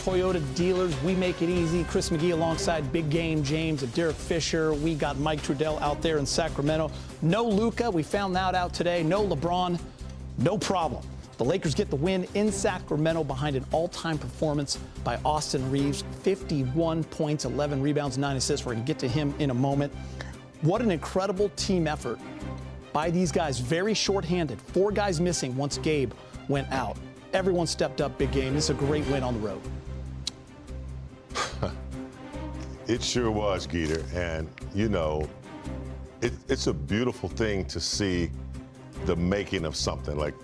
Toyota dealers. We make it easy. Chris McGee alongside Big Game James and Derek Fisher. We got Mike Trudell out there in Sacramento. No Luka. We found that out today. No LeBron. No problem. The Lakers get the win in Sacramento behind an all-time performance by Austin Reaves. 51 points, 11 rebounds, 9 assists. We're going to get to him in a moment. What an incredible team effort by these guys. Very short-handed. 4 guys missing once Gabe went out. Everyone stepped up. Big game. This is a great win on the road. It sure was, Geeter. And, you know, it's a beautiful thing to see the making of something. Like,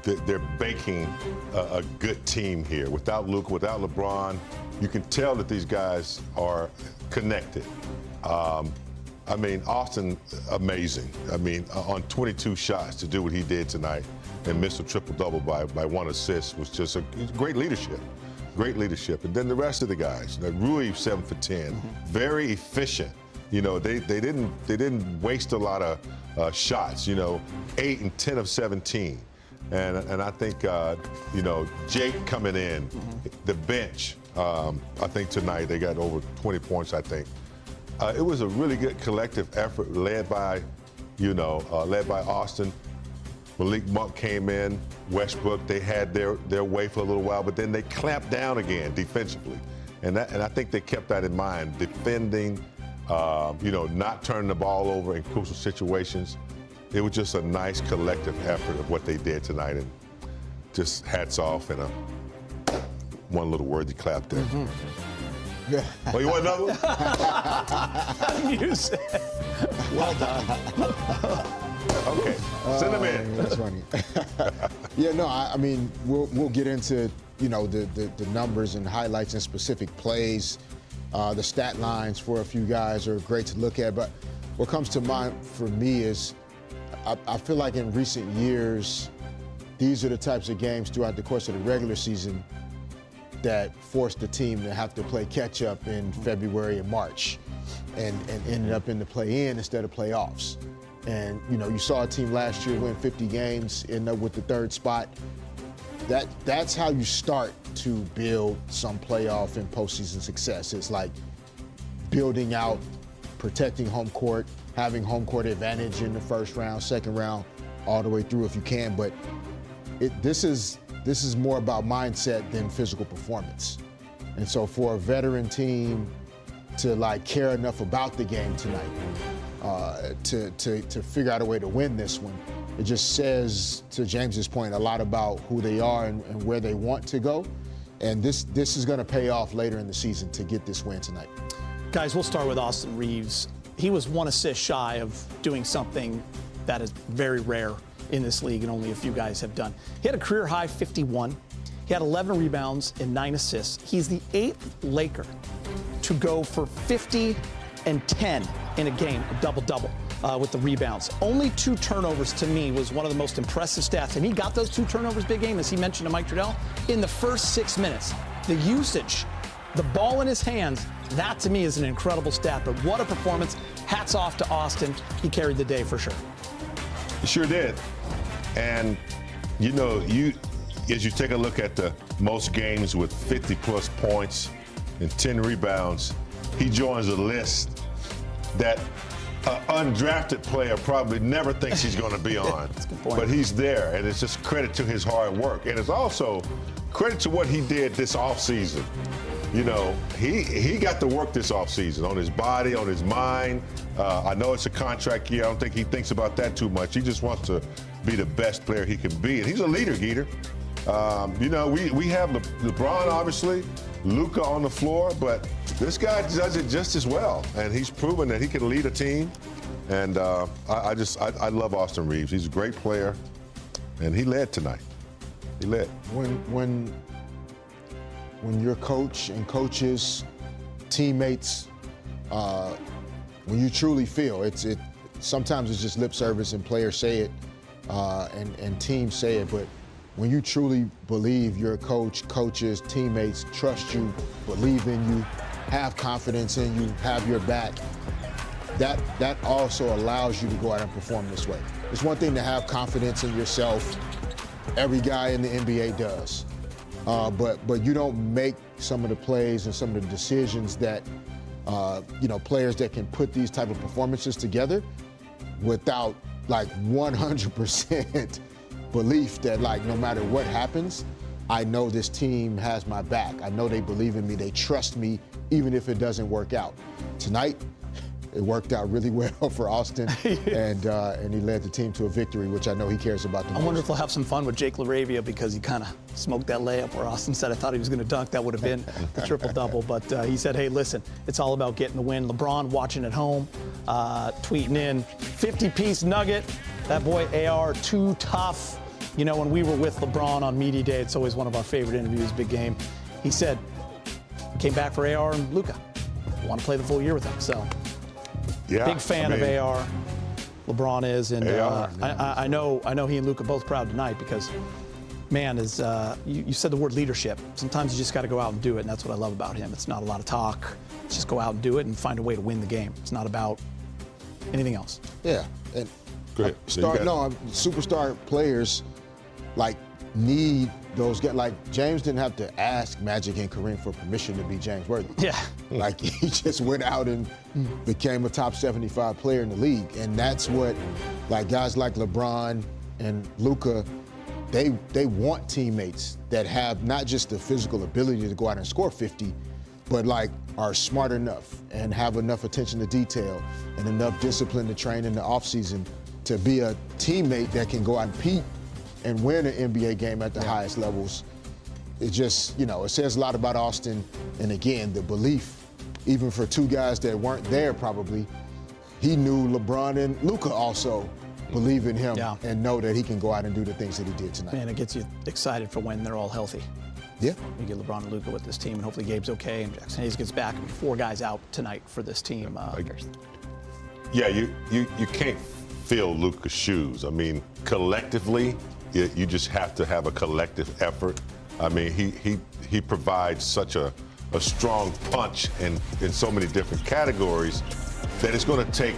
they're baking a good team here. Without Luka, without LeBron, you can tell that these guys are connected. I mean, Austin, amazing. I mean, on 22 shots to do what he did tonight and miss a triple-double by 1 assist was just great leadership. Great leadership. And then the rest of the guys, like Rui, 7 for 10, very efficient. You know, they didn't waste a lot of shots. You know, 8 and 10 of 17. And I think, you know, Jake coming in, the bench, I think tonight they got over 20 points, I think. It was a really good collective effort led by, you know, led by Austin. Malik Monk came in, Westbrook, they had their way for a little while, but then they clamped down again defensively. And I think they kept that in mind, defending, you know, not turning the ball over in crucial situations. It was just a nice collective effort of what they did tonight, and just hats off and one little worthy clap there. Oh, you want another one? You said. Well done. Okay, send them in. That's funny. Yeah, no, I mean, we'll get into, you know, the numbers and highlights and specific plays. The stat lines for a few guys are great to look at, but what comes to mind for me is I feel like in recent years, these are the types of games throughout the course of the regular season that forced the team to have to play catch-up in February and March and ended up in the play-in instead of playoffs. And, you know, you saw a team last year win 50 games, end up with the 3rd spot. That's how you start to build some playoff and postseason success. It's like building out, protecting home court, having home court advantage in the 1st round, 2nd round, all the way through if you can. But this is more about mindset than physical performance. And so for a veteran team to like care enough about the game tonight, to figure out a way to win this one, it just says, to James's point, a lot about who they are and where they want to go. And this is going to pay off later in the season to get this win tonight. Guys, we'll start with Austin Reaves. He was 1 assist shy of doing something that is very rare in this league and only a few guys have done. He had a career high 51. He had 11 rebounds and 9 assists. He's the 8th Laker to go for 50 and 10 in a game, a double-double with the rebounds. Only 2 turnovers to me was one of the most impressive stats. And he got those 2 turnovers, Big Game, as he mentioned to Mike Trudell, in the first 6 minutes. The usage, the ball in his hands, that to me is an incredible stat. But what a performance. Hats off to Austin. He carried the day for sure. He sure did. And, you know, as you take a look at the most games with 50-plus points and 10 rebounds, he joins a list that an undrafted player probably never thinks he's going to be on. That's a good point. But he's there, and it's just credit to his hard work. And it's also credit to what he did this offseason. You know, he got to work this offseason on his body, on his mind. I know it's a contract year. I don't think he thinks about that too much. He just wants to be the best player he can be. And he's a leader, Geeter. You know, we have LeBron, obviously, Luka on the floor, but this guy does it just as well. And he's proven that he can lead a team. And I love Austin Reaves. He's a great player. And he led tonight. He led. When your coach and coaches, teammates, when you truly feel, sometimes it's just lip service and players say it and teams say it, but when you truly believe your coach, coaches, teammates trust you, believe in you, have confidence in you, have your back, that also allows you to go out and perform this way. It's one thing to have confidence in yourself. Every guy in the NBA does. But you don't make some of the plays and some of the decisions that players that can put these type of performances together without like 100% belief that like no matter what happens, I know this team has my back. I know they believe in me. They trust me, even if it doesn't work out. Tonight, it worked out really well for Austin, and he led the team to a victory, which I know he cares about the most. I wonder if he'll have some fun with Jake LaRavia because he kind of smoked that layup where Austin said, I thought he was going to dunk. That would have been the triple-double. But he said, hey, listen, it's all about getting the win. LeBron watching at home, tweeting in, 50-piece nugget. That boy AR, too tough. You know, when we were with LeBron on Media Day, it's always one of our favorite interviews, big game. He said, came back for AR and Luka. Want to play the full year with him. So, yeah, big fan of AR. LeBron is, and I know he and Luka both proud tonight because, man, you said the word leadership. Sometimes you just got to go out and do it, and that's what I love about him. It's not a lot of talk. It's just go out and do it and find a way to win the game. It's not about anything else. Yeah, and Go superstar players like need those guys. Like James didn't have to ask Magic and Kareem for permission to be James Worthy. Yeah. Like he just went out and became a top 75 player in the league. And that's what like guys like LeBron and Luka, they want teammates that have not just the physical ability to go out and score 50, but like are smart enough and have enough attention to detail and enough discipline to train in the offseason to be a teammate that can go out and compete and win an NBA game at the highest levels. It just, it says a lot about Austin. And again, the belief, even for two guys that weren't there probably, he knew LeBron and Luka also believe in him and know that he can go out and do the things that he did tonight. Man, it gets you excited for when they're all healthy. Yeah. You get LeBron and Luka with this team, and hopefully Gabe's okay, and Jackson Hayes gets back. 4 guys out tonight for this team. Yeah, you can't fill Luka's shoes. I mean, collectively, you just have to have a collective effort. I mean, he provides such a strong punch in so many different categories that it's going to take,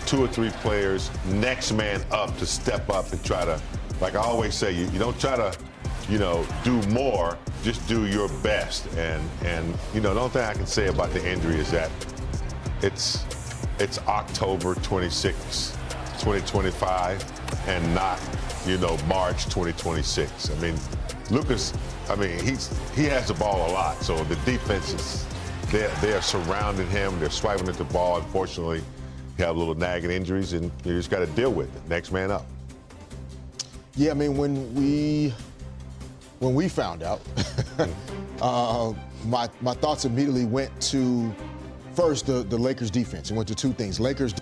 2 or 3 players, next man up to step up and try to, like I always say, you don't try to, do more, just do your best. And the only thing I can say about the injury is that it's October 26, 2025, and not, March 2026. I mean, Luka's, he has the ball a lot, so the defense is, they are surrounding him, they're swiping at the ball. Unfortunately, you have little nagging injuries, and you just got to deal with it. Next man up. Yeah, I mean, when we found out, my thoughts immediately went to, first, the Lakers defense. It went to 2 things. Lakers.